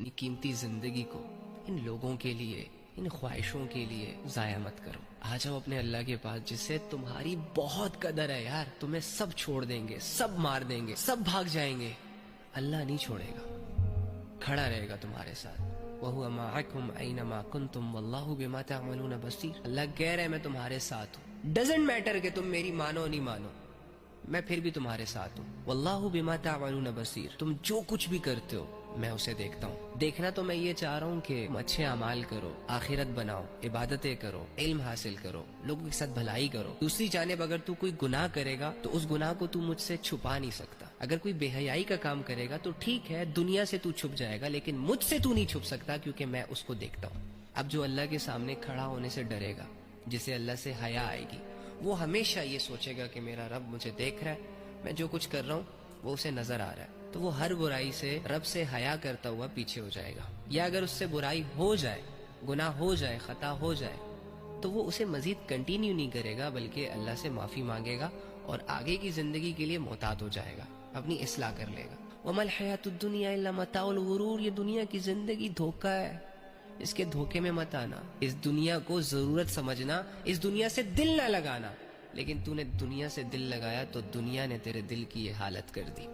اپنی قیمتی زندگی کو ان لوگوں کے لیے، ان خواہشوں کے لیے ضائع مت کرو. آ جاؤ اپنے اللہ کے پاس جس سے تمہاری بہت قدر ہے یار. تمہیں سب چھوڑ دیں گے، سب مار دیں گے، سب بھاگ جائیں گے، اللہ نہیں چھوڑے گا، کھڑا رہے گا تمہارے ساتھ. وَهُوَ مَعَكُمْ أَيْنَمَا كُنْتُمْ وَاللَّهُ بِمَا تَعْمَلُونَ بَصِيرٌ. اللہ کہہ رہے میں تمہارے ساتھ ہوں. ڈزنٹ میٹر کہ تم میری مانو نہیں مانو، میں پھر بھی تمہارے ساتھ ہوں. واللہ بما تعملون بصیر. تم جو کچھ بھی کرتے ہو میں اسے دیکھتا ہوں. دیکھنا تو میں یہ چاہ رہا ہوں کہ تم اچھے اعمال کرو، آخرت بناؤ، عبادتیں کرو، علم حاصل کرو، لوگوں کے ساتھ بھلائی کرو. دوسری جانب اگر تو کوئی گناہ کرے گا تو اس گناہ کو تو مجھ سے چھپا نہیں سکتا. اگر کوئی بے حیائی کا کام کرے گا تو ٹھیک ہے، دنیا سے تو چھپ جائے گا، لیکن مجھ سے تو نہیں چھپ سکتا کیونکہ میں اس کو دیکھتا ہوں. اب جو اللہ کے سامنے کھڑا ہونے سے ڈرے گا، جسے اللہ سے حیا آئے گی، وہ ہمیشہ یہ سوچے گا کہ میرا رب مجھے دیکھ رہا ہے، میں جو کچھ کر رہا ہوں وہ اسے نظر آ رہا ہے. تو وہ ہر برائی سے رب سے حیا کرتا ہوا پیچھے ہو جائے گا. یا اگر اس سے برائی ہو جائے، گناہ ہو جائے، خطا ہو جائے، تو وہ اسے مزید کنٹینیو نہیں کرے گا بلکہ اللہ سے معافی مانگے گا اور آگے کی زندگی کے لیے محتاط ہو جائے گا، اپنی اصلاح کر لے گا. وَمَا الْحَيَاةُ الدُّنْيَا إِلَّا مَتَاعُ الْغُرُورِ. یہ دنیا کی زندگی دھوکہ ہے، اس کے دھوکے میں مت آنا. اس دنیا کو ضرورت سمجھنا، اس دنیا سے دل نہ لگانا. لیکن تو نے دنیا سے دل لگایا تو دنیا نے تیرے دل کی یہ حالت کر دی.